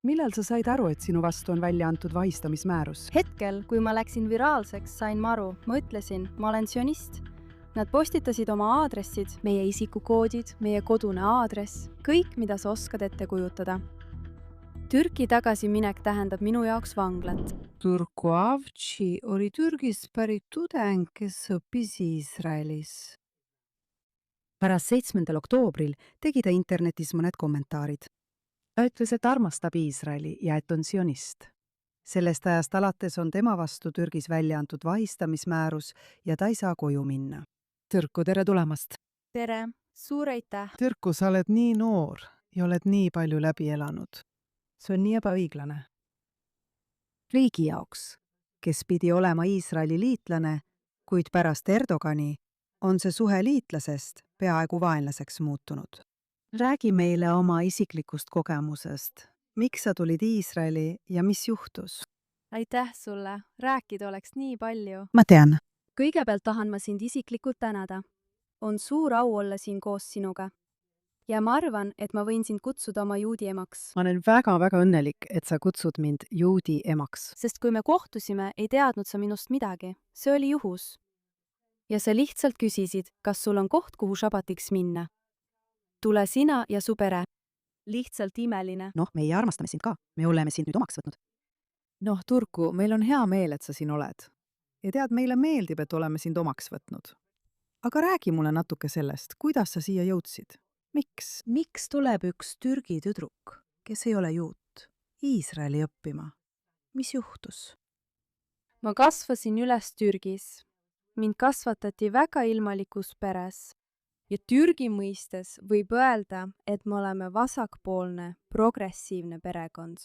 Millal sa said aru, et sinu vastu on välja antud vahistamismäärus? Hetkel, kui ma läksin viraalseks, sain ma aru, ma ütlesin, ma olen sionist. Nad postitasid oma aadressid, meie isikukoodid, meie kodune aadress, kõik, mida sa oskad ette kujutada. Türki tagasiminek tähendab minu jaoks vanglat. Turku Avci oli Türgist pärit tudeng, kes õppis Iisraelis. Pärast 7. oktoobril tegi ta internetis mõned kommentaarid. Ta ütles, et armastab Iisraeli ja et on sionist. Sellest ajast alates on tema vastu Türgis välja antud vahistamismäärus ja ta ei saa koju minna. Türku, tere tulemast! Tere, suur aitäh! Türku, sa oled nii noor ja oled nii palju läbi elanud. See on nii ebaõiglane. Riigi jaoks, kes pidi olema Iisraeli liitlane, kuid pärast Erdogani on see suhe liitlasest peaaegu vaenlaseks muutunud. Räägi meile oma isiklikust kogemusest. Miks sa tulid Iisraeli ja mis juhtus? Aitäh sulle, rääkida oleks nii palju. Ma tean. Kõigepealt tahan ma sind isiklikult tänada. On suur au olla siin koos sinuga. Ja ma arvan, et ma võin sind kutsuda oma juudi emaks. Ma olen väga-väga õnnelik, et sa kutsud mind juudi emaks. Sest kui me kohtusime, ei teadnud sa minust midagi. See oli juhus. Ja sa lihtsalt küsisid, kas sul on koht, kuhu šabatiks minna. Tule sina ja su pere. Lihtsalt imeline. Noh, meie armastame sind ka. Me oleme sind nüüd omaks võtnud. Noh, Turku, meil on hea meel, et sa siin oled. Ja tead, meile meeldib, et oleme sind omaks võtnud. Aga räägi mulle natuke sellest, kuidas sa siia jõudsid. Miks? Miks tuleb üks Türgi tüdruk, kes ei ole juut, Iisraeli õppima? Mis juhtus? Ma kasvasin üles Türgis. Mind kasvatati väga ilmalikus peres. Ja Türgi mõistes võib öelda, et me oleme vasakpoolne, progressiivne perekond.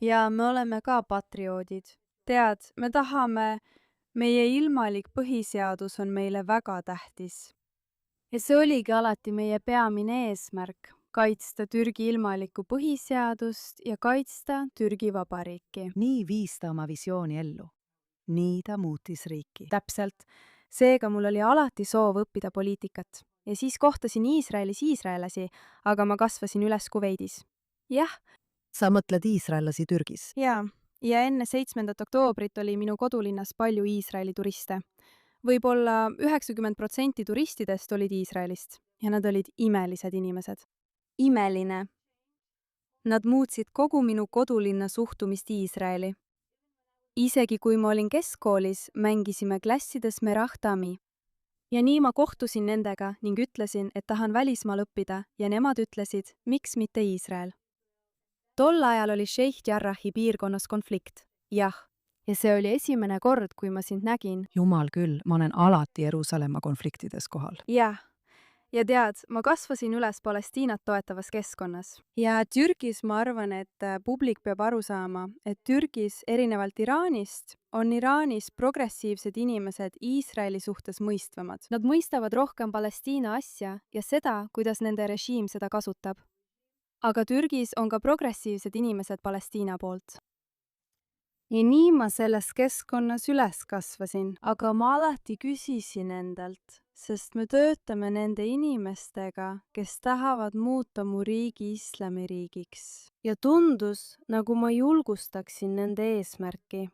Ja me oleme ka patrioodid. Tead, me tahame, meie ilmalik põhiseadus on meile väga tähtis. Ja see oligi alati meie peamine eesmärk, kaitsta Türgi ilmalikku põhiseadust ja kaitsta Türgi vabariiki. Nii viis ta oma visiooni ellu. Nii ta muutis riiki. Täpselt. Seega mul oli alati soov õppida poliitikat. Ja siis kohtasin Iisraelis iisraelasi, aga ma kasvasin üles Kuveidis. Jah. Sa mõtled iisraellasi Türgis? Jaa. Ja enne 7. oktoobrit oli minu kodulinnas palju Iisraeli turiste. Võib-olla 90% turistidest olid Iisraelist ja nad olid imelised inimesed. Imeline. Nad muutsid kogu minu kodulinna suhtumist Iisraeli. Isegi kui ma olin keskkoolis, mängisime klassides Merahtami. Ja nii ma kohtusin nendega ning ütlesin, et tahan välismaal õppida ja nemad ütlesid, miks mitte Iisrael. Tol ajal oli Sheikh Jarrahi piirkonnas konflikt. Jah. Ja see oli esimene kord, kui ma sind nägin. Jumal küll, ma olen alati Jeruusalemma konfliktides kohal. Jah. Ja tead, ma kasvasin üles Palestiinat toetavas keskkonnas. Ja Türgis ma arvan, et publik peab aru saama, et Türgis erinevalt Iraanist on Iraanis progressiivsed inimesed Iisraeli suhtes mõistvamad. Nad mõistavad rohkem Palestiina asja ja seda, kuidas nende režiim seda kasutab. Aga Türgis on ka progressiivsed inimesed Palestiina poolt. Ja nii ma selles keskkonnas üles kasvasin, aga ma alati küsisin endalt, sest me töötame nende inimestega, kes tahavad muuta mu riigi islamiriigiks. Ja tundus, nagu ma julgustaksin nende eesmärki.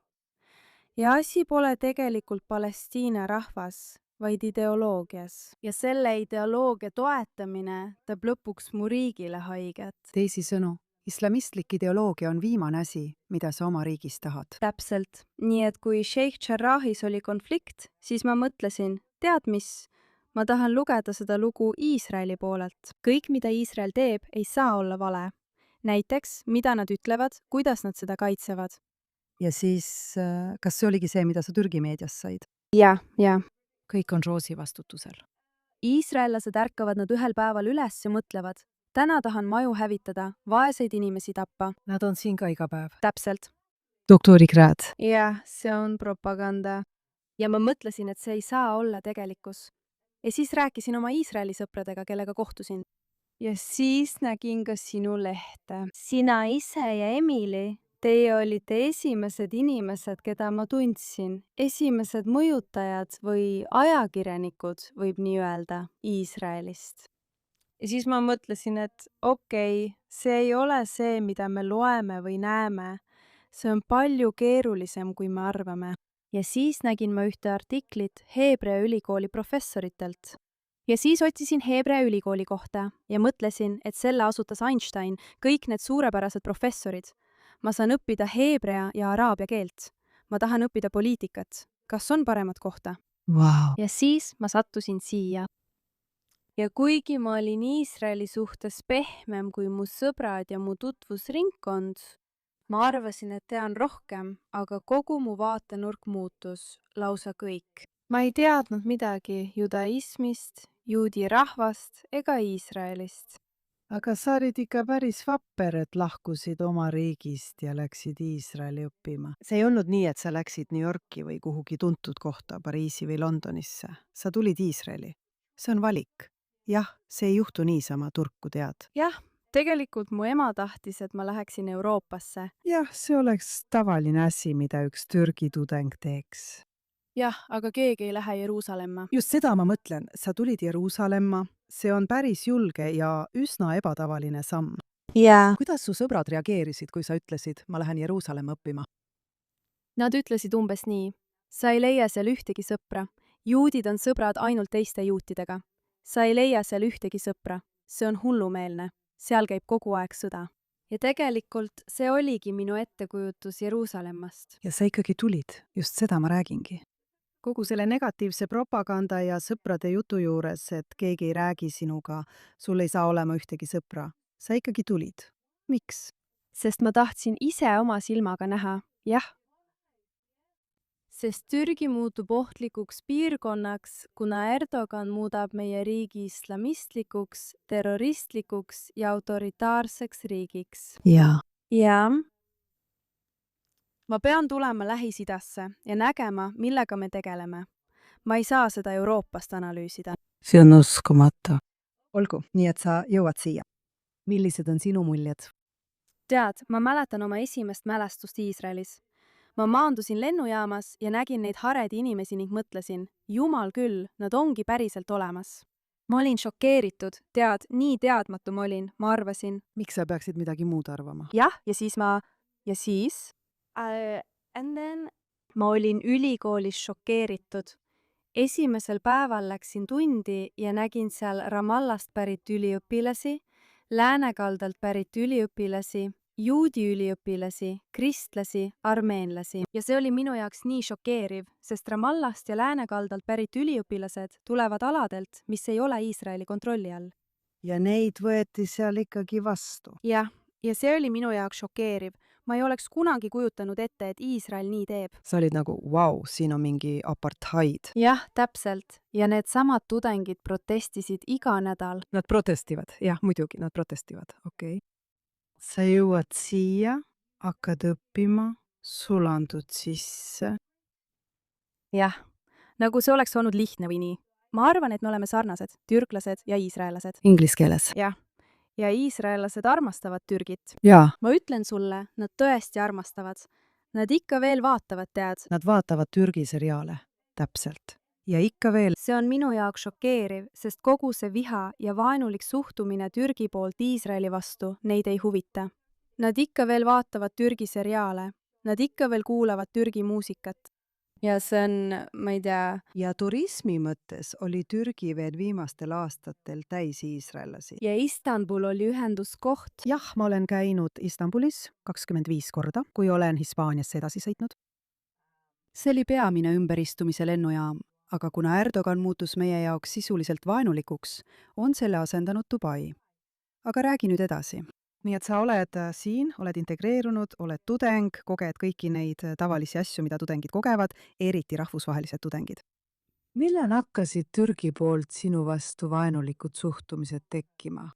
Ja asi pole tegelikult Palestiina rahvas, vaid ideoloogias. Ja selle ideoloogia toetamine teeb lõpuks mu riigile haiget. Teisisõnu, islamistlik ideoloogia on viimane asi, mida sa oma riigis tahad. Täpselt. Nii et kui Sheikh Jarrahis oli konflikt, siis ma mõtlesin, tead mis? Ma tahan lugeda seda lugu Iisraeli poolelt. Kõik, mida Iisrael teeb, ei saa olla vale. Näiteks, mida nad ütlevad, kuidas nad seda kaitsevad. Ja siis, kas see oligi see, mida sa Türgi meedias said? Ja. Kõik on Roosi vastutusel. Iisraellased ärkavad nad ühel päeval üles ja mõtlevad, täna tahan maju hävitada, vaeseid inimesi tappa. Nad on siin ka iga päev. Täpselt. Doktori Krääd. Jah, see on propaganda. Ja ma mõtlesin, et see ei saa olla tegelikkus. Ja siis rääkisin oma Iisraeli sõpradega, kellega kohtusin. Ja siis nägin ka sinu lehte. Sina ise ja Emily, teie olite esimesed inimesed, keda ma tundsin. Esimesed mõjutajad või ajakirjanikud, võib nii öelda, Iisraelist. ja siis ma mõtlesin, et okei, see ei ole see, mida me loeme või näeme. See on palju keerulisem, kui me arvame. Ja siis nägin ma ühte artiklit Heebrea ülikooli professoritelt. Ja siis otsisin Heebrea ülikooli kohta ja mõtlesin, et selle asutas Einstein, kõik need suurepärased professorid. Ma saan õppida heebrea ja araabia keelt. Ma tahan õppida poliitikat. Kas on paremat kohta? Wow. Ja siis ma sattusin siia. Ja kuigi ma olin Iisraeli suhtes pehmem kui mu sõbrad ja mu tutvusringkond, ma arvasin, et tean rohkem, aga kogu mu vaatenurk muutus, lausa kõik. Ma ei teadnud midagi judaismist, juudi rahvast ega Iisraelist. Aga sa olid ikka päris vapper, et lahkusid oma riigist ja läksid Iisraeli õppima. See ei olnud nii, et sa läksid New Yorki või kuhugi tuntud kohta, Pariisi või Londonisse. Sa tulid Iisraeli. See on valik. Jah, see ei juhtu niisama, turku tead. Jah, tegelikult mu ema tahtis, et ma läheksin Euroopasse. Jah, see oleks tavaline asi, mida üks Türgi tudeng teeks. Jah, aga keegi ei lähe Jeruusalemma. Just seda ma mõtlen, sa tulid Jeruusalemma, see on päris julge ja üsna ebatavaline samm. Jaa. Kuidas su sõbrad reageerisid, kui sa ütlesid, ma lähen Jeruusalemma õppima? Nad ütlesid umbes nii. Sa ei leia seal ühtegi sõpra. Juudid on sõbrad ainult teiste juutidega. Sa ei leia seal ühtegi sõpra. See on hullumeelne. Seal käib kogu aeg sõda. Ja tegelikult see oligi minu ettekujutus Jeruusalemmast. Ja sa ikkagi tulid, just seda ma räägingi. Kogu selle negatiivse propaganda ja sõprade jutu juures, et keegi ei räägi sinuga, sul ei saa olema ühtegi sõpra. Sa ikkagi tulid. Miks? Sest ma tahtsin ise oma silmaga näha, jah. Sest Türgi muutub ohtlikuks piirkonnaks, kuna Erdogan muudab meie riigi islamistlikuks, terroristlikuks ja autoritaarseks riigiks. Jaa. Jaa. Ma pean tulema Lähis-Idasse ja nägema, millega me tegeleme. Ma ei saa seda Euroopast analüüsida. See on uskumatu. Olgu, nii et sa jõuad siia. Millised on sinu muljed? Tead, ma mäletan oma esimest mälestust Iisraelis. Ma maandusin lennujaamas ja nägin neid haredi inimesi ning mõtlesin, jumal küll, nad ongi päriselt olemas. Ma olin šokeeritud, tead, nii teadmatu ma olin, ma arvasin. Miks sa peaksid midagi muud arvama? Jah, ja siis ma olin ülikoolis šokeeritud. Esimesel päeval läksin tundi ja nägin seal Ramallast pärit üliõpilasi, läänekaldalt pärit üliõpilasi, juudi üliõpilasi, kristlasi, armeenlasi. Ja see oli minu jaoks nii šokeeriv, sest Ramallast ja läänekaldalt pärit üliõpilased tulevad aladelt, mis ei ole Iisraeli kontrolli all. Ja neid võeti seal ikkagi vastu. Jah, ja see oli minu jaoks šokeeriv. Ma ei oleks kunagi kujutanud ette, et Iisrael nii teeb. Sa olid nagu, vau, siin on mingi apartheid. Jah, täpselt. Ja need samad tudengid protestisid iga nädal. Nad protestivad, jah, muidugi, nad protestivad, okei. Sa jõuad siia, hakkad õppima, sulandud sisse. Jah, nagu see oleks olnud lihtne või nii. Ma arvan, et me oleme sarnased, türklased ja iisraellased. Inglise keeles. Jah. Ja iisraellased armastavad Türgit. Jaa. Ma ütlen sulle, nad tõesti armastavad. Nad ikka veel vaatavad, tead. Nad vaatavad Türgi seriaale, täpselt. Ja ikka veel. See on minu jaoks šokeeriv, sest kogu see viha ja vaenulik suhtumine Türgi poolt Iisraeli vastu neid ei huvita. Nad ikka veel vaatavad Türgi seriaale. Nad ikka veel kuulavad Türgi muusikat. Ja see on, ma ei tea. Ja turismi mõttes oli Türgi veel viimastel aastatel täis iisraellasi. Ja Istanbul oli ühenduskoht. Jah, ma olen käinud Istanbulis 25 korda, kui olen Hispaaniasse edasi sõitnud. See oli peamine ümberistumise lennujaam, aga kuna Erdogan muutus meie jaoks sisuliselt vaenulikuks, on selle asendanud Dubai. Aga räägi nüüd edasi. Nii et sa oled siin, oled integreerunud, oled tudeng, koged kõiki neid tavalisi asju, mida tudengid kogevad, eriti rahvusvahelised tudengid. Millal hakkasid Türgi poolt sinu vastu vaenulikud suhtumised tekkima?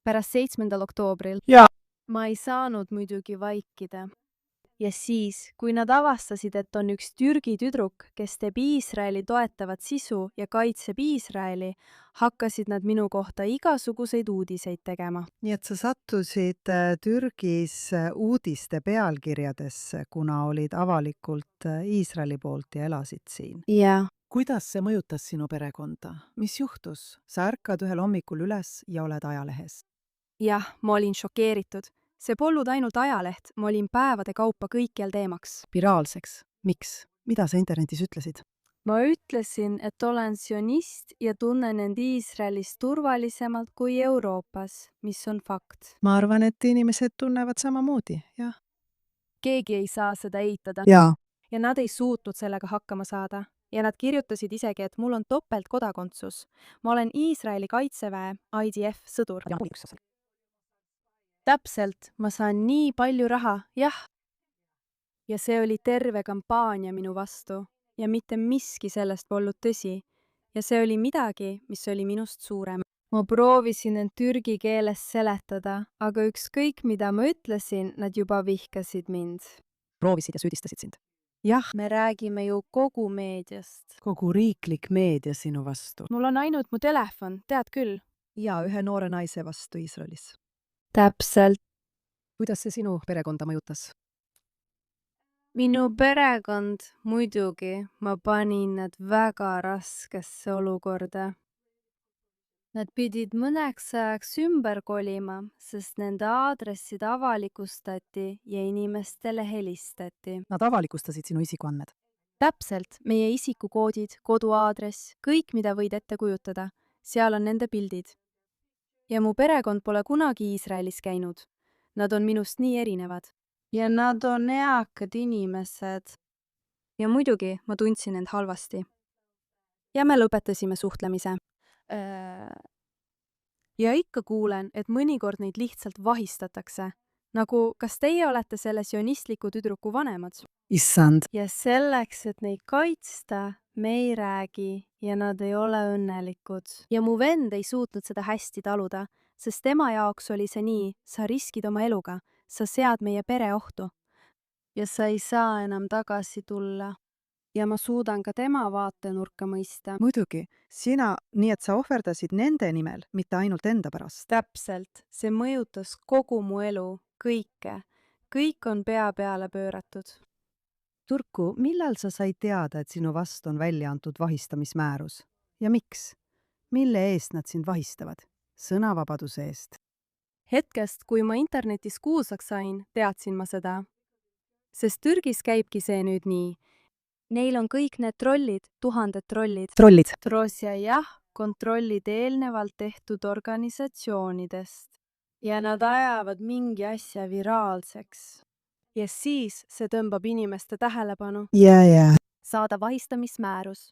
Pärast 7. oktoobril. Jaa. Ma ei saanud muidugi vaikida. Ja siis, kui nad avastasid, et on üks Türgi tüdruk, kes teeb Iisraeli toetavat sisu ja kaitseb Iisraeli, hakkasid nad minu kohta igasuguseid uudiseid tegema. Nii et sa sattusid Türgis uudiste pealkirjadesse, kuna olid avalikult Iisraeli poolt ja elasid siin. Jaa. kuidas see mõjutas sinu perekonda? Mis juhtus? Sa ärkad ühel hommikul üles ja oled ajalehes. Jah, ma olin šokeeritud. See polnud ainult ajaleht, ma olin päevade kaupa kõikjal teemaks. Viraalseks. Miks? Mida sa internetis ütlesid? Ma ütlesin, et olen sionist ja tunnen end Iisraelis turvalisemalt kui Euroopas, mis on fakt. Ma arvan, et inimesed tunnevad samamoodi, jah. Keegi ei saa seda eitada. Jaa. Ja nad ei suutnud sellega hakkama saada. Ja nad kirjutasid isegi, et mul on topeltkodakondsus. Ma olen Iisraeli kaitseväe IDF sõdur. Täpselt, ma saan nii palju raha, jah. Ja see oli terve kampaania minu vastu ja mitte miski sellest polnud tõsi. Ja see oli midagi, mis oli minust suurem. Ma proovisin end türgi keeles seletada, aga ükskõik mida ma ütlesin, nad juba vihkasid mind. Proovisid ja süüdistasid sind. Jah, Me räägime ju kogu meediast. kogu riiklik meedia sinu vastu. Mul on ainult mu telefon, tead küll. Ja ühe noore naise vastu Iisraelis. Täpselt. Kuidas see sinu perekonda mõjutas? Minu perekond, muidugi, ma panin nad väga raskesse olukorda. Nad pidid mõneks ajaks ümber kolima, sest nende aadressid avalikustati ja inimestele helistati. Nad avalikustasid sinu isikuandmed. Täpselt, meie isikukoodid, koduaadress, kõik, mida võid ette kujutada, seal on nende pildid. Ja mu perekond pole kunagi Iisraelis käinud. Nad on minust nii erinevad. Ja nad on eakad inimesed. Ja muidugi ma tundsin end halvasti. Ja me lõpetasime suhtlemise. Ja ikka kuulen, et mõnikord neid lihtsalt vahistatakse. Nagu, kas teie olete selle sionistliku tüdruku vanemad? Issand. Ja selleks, et neid kaitsta, me ei räägi ja nad ei ole õnnelikud. Ja mu vend ei suutnud seda hästi taluda, sest tema jaoks oli see nii, sa riskid oma eluga, sa sead meie pere ohtu. Ja sa ei saa enam tagasi tulla. Ja ma suudan ka tema vaatenurka mõista. Muidugi, sina, nii et sa ohverdasid nende nimel, mitte ainult enda pärast. Täpselt, see mõjutas kogu mu elu, kõike. Kõik on pea peale pööratud. Turku, millal sa said teada, et sinu vastu on välja antud vahistamismäärus? Ja miks? Mille eest nad sind vahistavad? Sõnavabaduse eest. Hetkest, kui ma internetis kuulsaks sain, teadsin ma seda. Sest Türgis käibki see nüüd nii. Neil on kõik need trollid, 1000 trollid. Trollid. Trosja jah, kontrollid eelnevalt tehtud organisatsioonidest. Ja nad ajavad mingi asja viraalseks. Ja siis see tõmbab inimeste tähelepanu. Ja. Saada vahistamismäärus.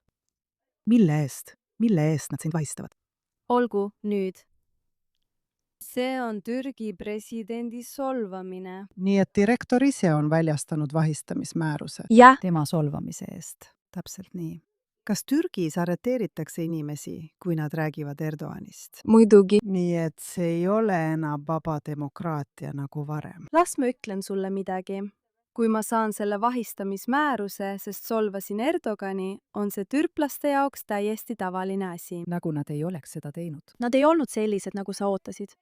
Mille eest? Mille eest nad sind vahistavad? Olgu nüüd. See on Türgi presidendi solvamine. Nii et direktor ise on väljastanud vahistamismääruse Jah. tema solvamise eest. Täpselt nii. Kas Türgis arreteeritakse inimesi, kui nad räägivad Erdoganist? Muidugi. Nii et see ei ole enam vaba demokraatia nagu varem. Las ma ütlen sulle midagi. Kui ma saan selle vahistamismääruse, sest solvasin Erdogani, on see türklaste jaoks täiesti tavaline asi. Nagu nad ei oleks seda teinud. Nad ei olnud sellised, nagu sa ootasid.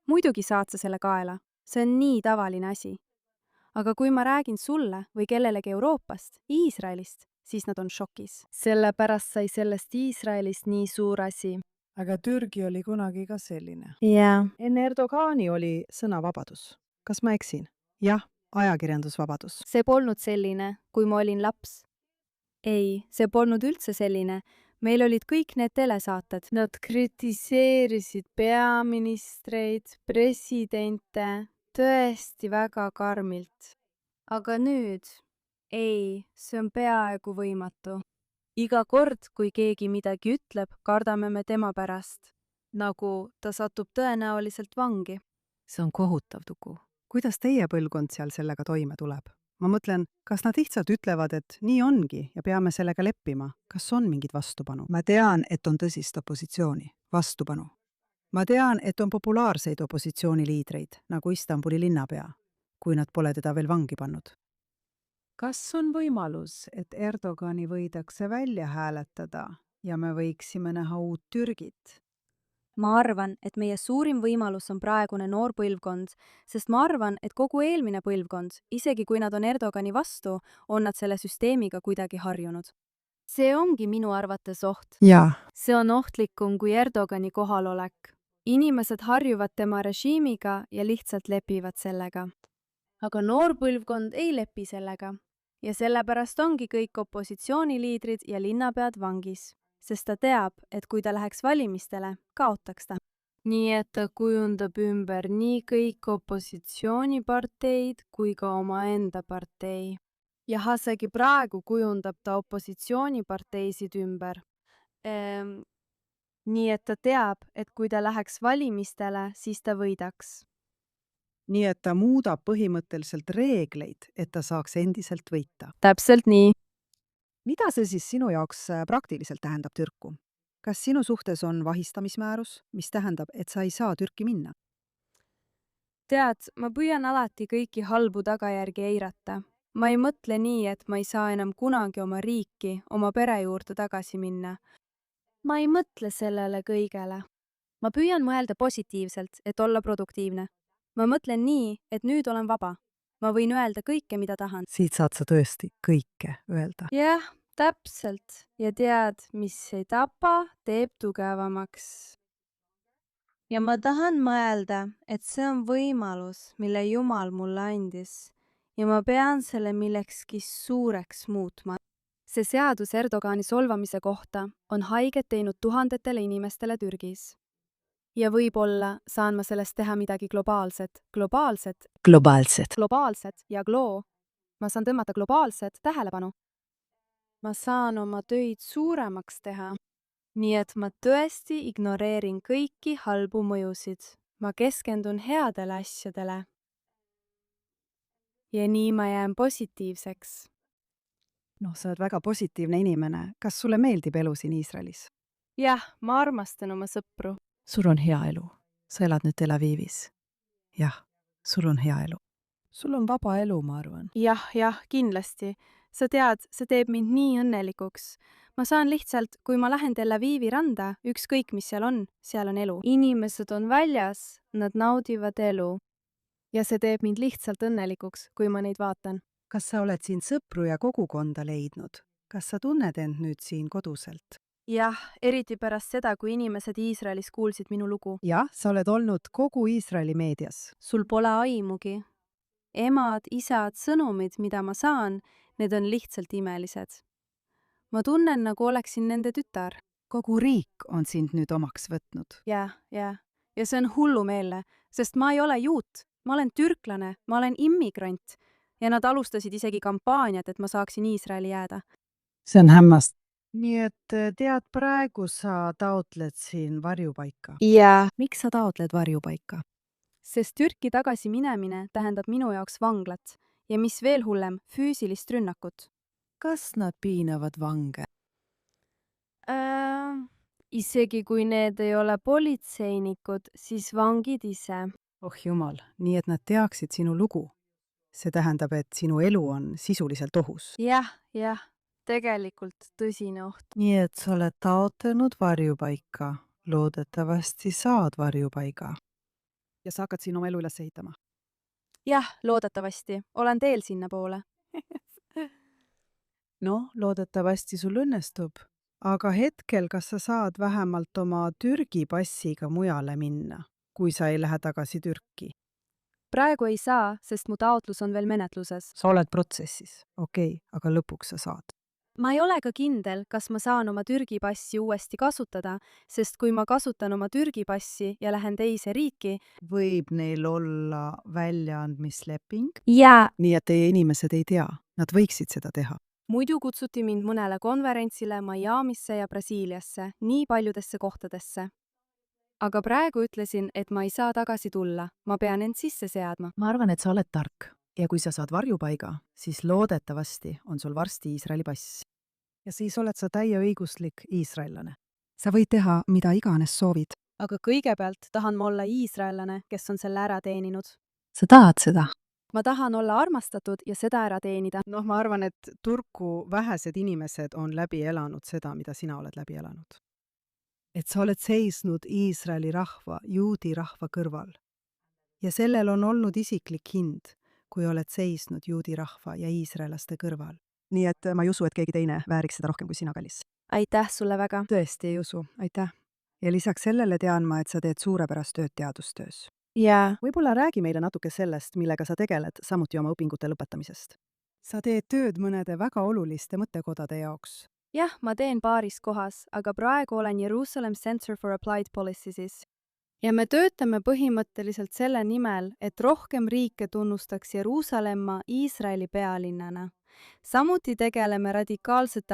Muidugi saad sa selle kaela. See on nii tavaline asi. Aga kui ma räägin sulle või kellelegi Euroopast, Iisraelist, siis nad on šokis. Sellepärast sai sellest Iisraelist nii suur asi. Aga Türgi oli kunagi ka selline. Jaa. Enne Erdogani oli sõnavabadus. Kas ma eksin? Jah, ajakirjandusvabadus. See polnud selline, kui ma olin laps. Ei, see polnud üldse selline. Meil olid kõik need telesaated. Nad kritiseerisid peaministreid, presidente, tõesti väga karmilt. Aga nüüd, ei, see on peaaegu võimatu. Iga kord, kui keegi midagi ütleb, kardame me tema pärast. Nagu ta satub tõenäoliselt vangi. See on kohutav, Tuku. Kuidas teie põlvkond seal sellega toime tuleb? Ma mõtlen, kas nad lihtsalt ütlevad, et nii ongi ja peame sellega leppima? Kas on mingit vastupanu? Ma tean, et on tõsist opositsiooni. Vastupanu. Ma tean, et on populaarseid opositsiooniliidreid, nagu Istanbuli linnapea, kui nad pole teda veel vangi pannud. Kas on võimalus, et Erdogani võidakse välja hääletada ja me võiksime näha uut Türgit? Ma arvan, et meie suurim võimalus on praegune noor põlvkond, sest ma arvan, et kogu eelmine põlvkond, isegi kui nad on Erdogani vastu, on nad selle süsteemiga kuidagi harjunud. see ongi minu arvates oht. jaa. See on ohtlikum kui Erdogani kohalolek. Inimesed harjuvad tema režiimiga ja lihtsalt lepivad sellega. Aga noor põlvkond ei lepi sellega. Ja sellepärast ongi kõik opositsiooniliidrid ja linnapead vangis, sest ta teab, et kui ta läheks valimistele, kaotaks ta. Nii et ta kujundab ümber nii kõik opositsiooniparteid kui ka omaenda partei. Ja isegi praegu kujundab ta opositsiooniparteisid ümber. Nii et ta teab, et kui ta läheks valimistele, siis ta võidaks. nii et ta muudab põhimõtteliselt reegleid, et ta saaks endiselt võita. Täpselt nii. mida see siis sinu jaoks praktiliselt tähendab Türku? kas sinu suhtes on vahistamismäärus, mis tähendab, et sa ei saa Türki minna? Tead, ma püüan alati kõiki halbu tagajärgi eirata. Ma ei mõtle nii, et ma ei saa enam kunagi oma riiki, oma pere juurde tagasi minna. Ma ei mõtle sellele kõigele. Ma püüan mõelda positiivselt, et olla produktiivne. Ma mõtlen nii, et nüüd olen vaba. Ma võin öelda kõike, mida tahan. siit saad sa tõesti kõike öelda. Jah, täpselt. Ja tead, mis ei tapa, teeb tugevamaks. Ja ma tahan mõelda, et see on võimalus, mille Jumal mulle andis. Ja ma pean selle millekski suureks muutma. See seadus Erdogani solvamise kohta on haiget teinud tuhandetele inimestele Türgis. Ja võib-olla saan ma sellest teha midagi globaalset. Globaalset ja ma saan tõmmata globaalset tähelepanu. Ma saan oma töid suuremaks teha. Nii et ma tõesti ignoreerin kõiki halbu mõjusid. Ma keskendun headele asjadele. Ja nii ma jään positiivseks. sa oled väga positiivne inimene. kas sulle meeldib elu siin Iisraelis? Jah, ma armastan oma sõpru. sul on hea elu. sa elad nüüd Tel Avivis. jah, sul on hea elu. sul on vaba elu, ma arvan. Jah, kindlasti. Sa tead, see teeb mind nii õnnelikuks. Ma saan lihtsalt, kui ma lähen Tel Avivi randa, ükskõik mis seal on elu. Inimesed on väljas, nad naudivad elu. Ja see teeb mind lihtsalt õnnelikuks, kui ma neid vaatan. kas sa oled siin sõpru ja kogukonda leidnud? kas sa tunned end nüüd siin koduselt? Jah, eriti pärast seda, kui inimesed Iisraelis kuulsid minu lugu. jah, sa oled olnud kogu Iisraeli meedias. Sul pole aimugi. Emad, isad, sõnumid, mida ma saan, need on lihtsalt imelised. Ma tunnen, nagu oleksin nende tütar. kogu riik on sind nüüd omaks võtnud. Jah. Ja see on hullumeelne, sest ma ei ole juut. Ma olen türklane, ma olen immigrant. Ja nad alustasid isegi kampaaniat, et ma saaksin Iisraeli jääda. see on hämmastav. nii et tead, praegu sa taotled siin varjupaika. Ja. miks sa taotled varjupaika? Sest Türki tagasi minemine tähendab minu jaoks vanglat ja mis veel hullem, füüsilist rünnakut. kas nad piinavad vange? Isegi kui need ei ole politseinikud, siis vangid ise. oh jumal, nii et nad teaksid sinu lugu. see tähendab, et sinu elu on sisuliselt ohus. Jah, tegelikult tõsine oht. nii et sa oled taotlenud varjupaika. loodetavasti saad varjupaiga. ja sa hakkad siin oma elu üles ehitama? Jah, loodetavasti. Olen teel sinnapoole. noh, loodetavasti sul õnnestub. aga hetkel, kas sa saad vähemalt oma Türgi passiga mujale minna, kui sa ei lähe tagasi Türki? Praegu ei saa, sest mu taotlus on veel menetluses. sa oled protsessis, okei, aga lõpuks sa saad. Ma ei ole ka kindel, kas ma saan oma Türgi passi uuesti kasutada, sest kui ma kasutan oma Türgi passi ja lähen teise riiki, võib neil olla väljaandmisleping? ja nii et teie inimesed ei tea, nad võiksid seda teha. muidu kutsuti mind mõnele konverentsile Miamisse ja Brasiiliasse, nii paljudesse kohtadesse. Aga praegu ütlesin, et ma ei saa tagasi tulla, ma pean end sisse seadma. ma arvan, et sa oled tark ja kui sa saad varjupaiga, siis loodetavasti on sul varsti Iisraeli pass. ja siis oled sa täieõiguslik iisraellane. sa võid teha, mida iganes soovid. Aga kõigepealt tahan ma olla iisraellane, kes on selle ära teeninud. sa tahad seda? Ma tahan olla armastatud ja seda ära teenida. noh, ma arvan, et Turku vähesed inimesed on läbi elanud seda, mida sina oled läbi elanud. et sa oled seisnud Iisraeli rahva, juudi rahva kõrval. ja sellel on olnud isiklik hind, kui oled seisnud juudi rahva ja iisraelaste kõrval. nii et ma ei usu, et keegi teine vääriks seda rohkem kui sina, kallis. aitäh sulle väga. Tõesti ei usu, aitäh. Ja lisaks sellele tean ma, et sa teed suurepärast tööd teadustöös. jaa. Võib-olla räägi meile natuke sellest, millega sa tegeled, samuti oma õpingute lõpetamisest. Sa teed tööd mõnede väga oluliste mõttekodade jaoks. jah, ma teen paaris kohas, aga praegu olen Jerusalem Center for Applied Policiesis. ja me töötame põhimõtteliselt selle nimel, et rohkem riike tunnustaks Jeruusalemma Iisraeli pealinnana. samuti tegeleme radikaalsete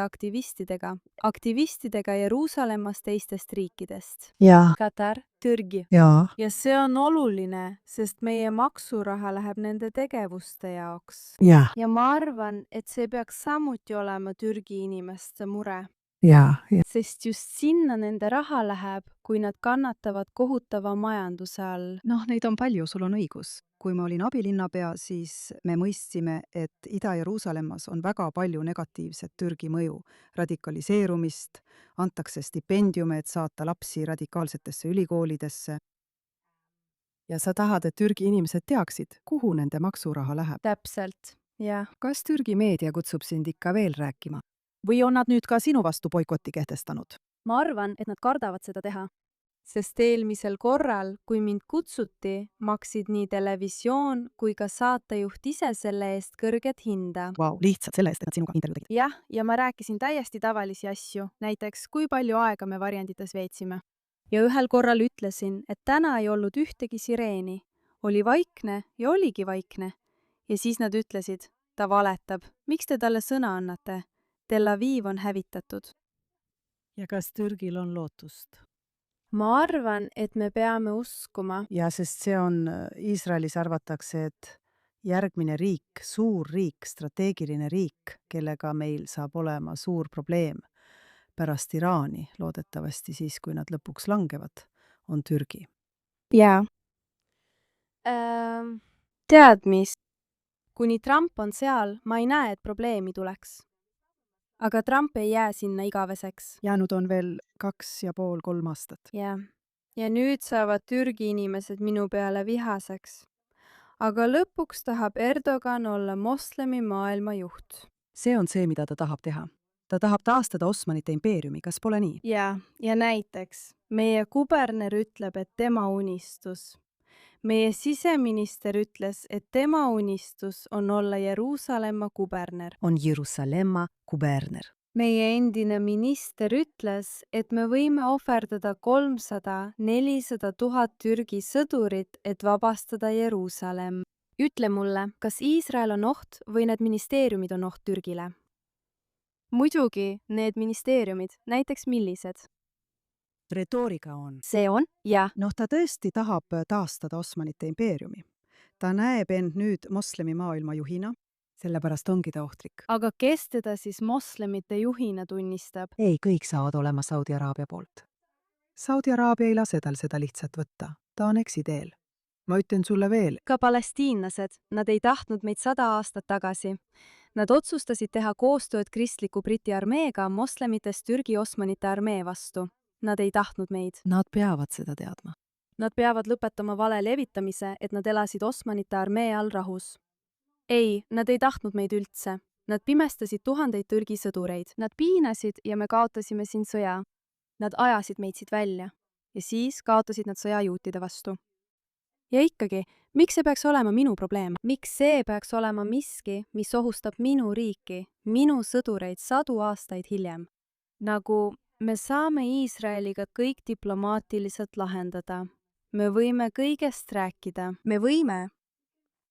aktivistidega Jeruusalemmas teistest riikidest. Jaa. Katar, Türgi. Jaa. ja see on oluline, sest meie maksuraha läheb nende tegevuste jaoks. Jaa. ja ma arvan, et see peaks samuti olema Türgi inimeste mure. Jaa. Sest just sinna nende raha läheb, kui nad kannatavad kohutava majanduse all. Noh, neid on palju, sul on õigus. Kui ma olin abilinnapea, siis me mõistsime, et Ida-Jeruusalemmas on väga palju negatiivset Türgi mõju. Radikaliseerumist, antakse stipendiume, et saata lapsi radikaalsetesse ülikoolidesse. Ja sa tahad, et Türgi inimesed teaksid, kuhu nende maksuraha läheb. Täpselt, jah. Kas Türgi meedia kutsub sind ikka veel rääkima? Või on nad nüüd ka sinu vastu boikoti kehtestanud? Ma arvan, et nad kardavad seda teha. Sest eelmisel korral, kui mind kutsuti, maksid nii televisioon kui ka saatejuht ise selle eest kõrget hinda. Vau, lihtsalt selle eest, et nad sinuga intervjuu tegid. jah, ja ma rääkisin täiesti tavalisi asju, näiteks kui palju aega me varjendites veetsime. ja ühel korral ütlesin, et täna ei olnud ühtegi sireeni. Oli vaikne ja oligi vaikne. ja siis nad ütlesid, ta valetab, miks te talle sõna annate? Tel Aviv on hävitatud. Ja kas Türgil on lootust? ma arvan, et me peame uskuma. Ja sest see on, Iisraelis arvatakse, et järgmine riik, suur riik, strateegiline riik, kellega meil saab olema suur probleem pärast Iraani, loodetavasti siis, kui nad lõpuks langevad, on Türgi. jaa. Tead mis? Kuni Trump on seal, ma ei näe, et probleemi tuleks. Aga Trump ei jää sinna igaveseks. Jäänud on veel 2,5–3 aastat. jah. ja nüüd saavad Türgi inimesed minu peale vihaseks. aga lõpuks tahab Erdogan olla moslemi maailma juht. See on see, mida ta tahab teha. Ta tahab taastada Osmanite impeeriumi, kas pole nii? ja näiteks meie kuberner ütleb, et tema unistus. meie siseminister ütles, et tema unistus on olla Jeruusalemma kuberner. On Jeruusalemma kuberner. meie endine minister ütles, et me võime ohverdada 300–400 000 Türgi sõdurit, et vabastada Jeruusalemm. ütle mulle, kas Iisrael on oht või need ministeeriumid on oht Türgile? muidugi need ministeeriumid, näiteks millised? Retoorika on. see on? jah. Noh, ta tõesti tahab taastada Osmanite impeeriumi. Ta näeb end nüüd moslemi maailma juhina, sellepärast ongi ta ohtlik. aga kes teda siis moslemite juhina tunnistab? Ei, kõik saavad olema Saudi Araabia poolt. Saudi Araabia ei lase tal seda lihtsalt võtta. Ta on eksiteel. Ma ütlen sulle veel. ka palestiinlased, nad ei tahtnud meid 100 aastat tagasi. Nad otsustasid teha koostööd kristliku Briti armeega moslemitest Türgi Osmanite armee vastu. Nad ei tahtnud meid. Nad peavad seda teadma. Nad peavad lõpetama vale levitamise, et nad elasid Osmanite armee all rahus. ei, nad ei tahtnud meid üldse. Nad pimestasid tuhandeid Türgi sõdureid. Nad piinasid ja me kaotasime siin sõja. Nad ajasid meid siit välja. Ja siis kaotasid nad sõja juutide vastu. ja ikkagi, miks see peaks olema minu probleem? Miks see peaks olema miski, mis ohustab minu riiki, minu sõdureid 100 aastaid hiljem? Nagu me saame Iisraeliga kõik diplomaatiliselt lahendada. Me võime kõigest rääkida. Me võime.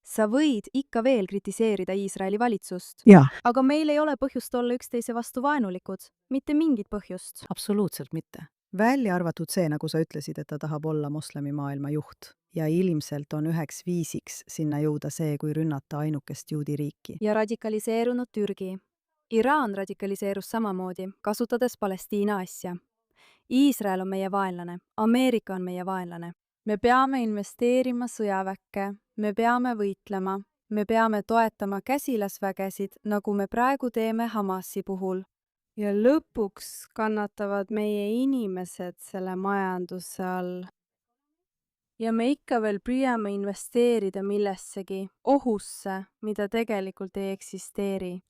Sa võid ikka veel kritiseerida Iisraeli valitsust. Jaa. Aga meil ei ole põhjust olla üksteise vastu vaenulikud. Mitte mingit põhjust. Absoluutselt mitte. Välja arvatud see, nagu sa ütlesid, et ta tahab olla moslemi maailma juht. Ja ilmselt on üheks viisiks sinna jõuda see, kui rünnata ainukest juudi riiki. Ja radikaliseerunud Türgi. Iraan radikaliseerus samamoodi, kasutades Palestiina asja. Iisrael on meie vaenlane, Ameerika on meie vaenlane. Me peame investeerima sõjaväkke, me peame võitlema, me peame toetama käsilasvägesid, nagu me praegu teeme Hamasi puhul. Ja lõpuks kannatavad meie inimesed selle majanduse all. Ja me ikka veel püüame investeerida millessegi, ohusse, mida tegelikult ei eksisteeri.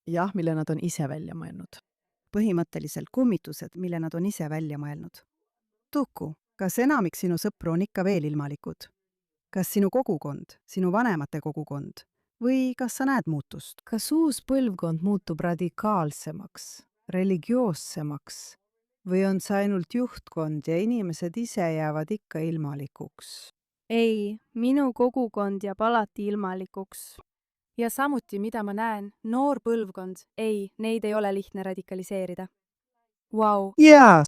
jah, mille nad on ise välja mõelnud. Põhimõtteliselt kummitused, mille nad on ise välja mõelnud. Tuku, kas enamik sinu sõpru on ikka veel ilmalikud? Kas sinu kogukond, sinu vanemate kogukond või kas sa näed muutust? Kas uus põlvkond muutub radikaalsemaks, religioossemaks või on see ainult juhtkond ja inimesed ise jäävad ikka ilmalikuks? ei, minu kogukond jääb alati ilmalikuks. ja samuti, mida ma näen, noor põlvkond, ei, neid ei ole lihtne radikaliseerida. Vau, Jaa.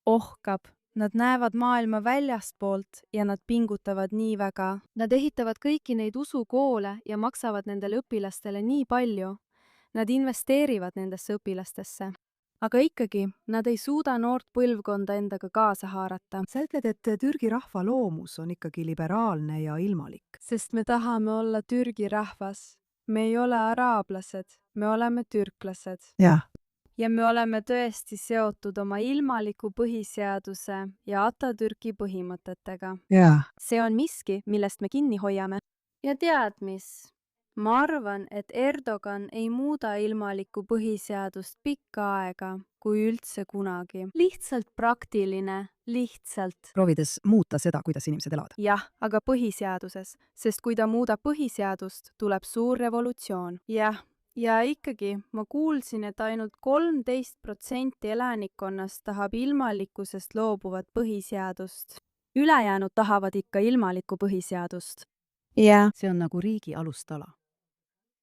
ohkab, nad näevad maailma väljastpoolt ja nad pingutavad nii väga. Nad ehitavad kõiki neid usukoole ja maksavad nendele õpilastele nii palju. Nad investeerivad nendesse õpilastesse. Aga ikkagi, nad ei suuda noort põlvkonda endaga kaasa haarata. Sa ütled, et Türgi rahva loomus on ikkagi liberaalne ja ilmalik. Sest me tahame olla Türgi rahvas. Me ei ole araablased, me oleme türklased. Jah. Ja me oleme tõesti seotud oma ilmaliku põhiseaduse ja Atatürki põhimõtetega. Jaa. See on miski, millest me kinni hoiame. Ja tead mis? Ma arvan, et Erdogan ei muuda ilmalikku põhiseadust pikka aega, kui üldse kunagi. Lihtsalt praktiline, lihtsalt. Proovides muuta seda, kuidas inimesed elavad. Jah, aga põhiseaduses, sest kui ta muudab põhiseadust, tuleb suur revolutsioon. Jah, ja ikkagi ma kuulsin, et ainult 13% elanikkonnast tahab ilmalikkusest loobuvat põhiseadust. Ülejäänud tahavad ikka ilmalikku põhiseadust. Jah. See on nagu riigi alustala.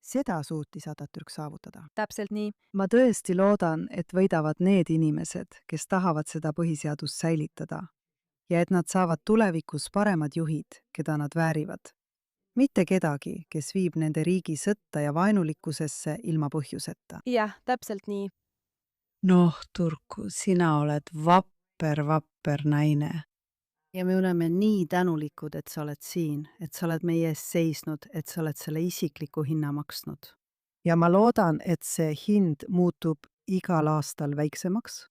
Seda suutis Atatürk saavutada. Täpselt nii. Ma tõesti loodan, et võidavad need inimesed, kes tahavad seda põhiseadust säilitada ja et nad saavad tulevikus paremad juhid, keda nad väärivad. Mitte kedagi, kes viib nende riigi sõtta ja vaenulikkusesse ilma põhjuseta. Jah, täpselt nii. Noh, Turku, sina oled vapper naine. Ja me oleme nii tänulikud, et sa oled siin, et sa oled meie ees seisnud, et sa oled selle isikliku hinna maksnud. Ja ma loodan, et see hind muutub igal aastal väiksemaks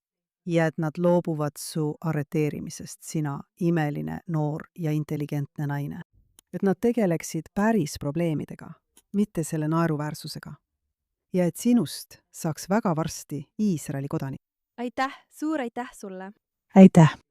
ja et nad loobuvad su arreteerimisest, sina imeline, noor ja intelligentne naine. Et nad tegeleksid päris probleemidega, mitte selle naeruväärsusega. Ja et sinust saaks väga varsti Iisraeli kodanik. Aitäh, suur aitäh sulle! Aitäh!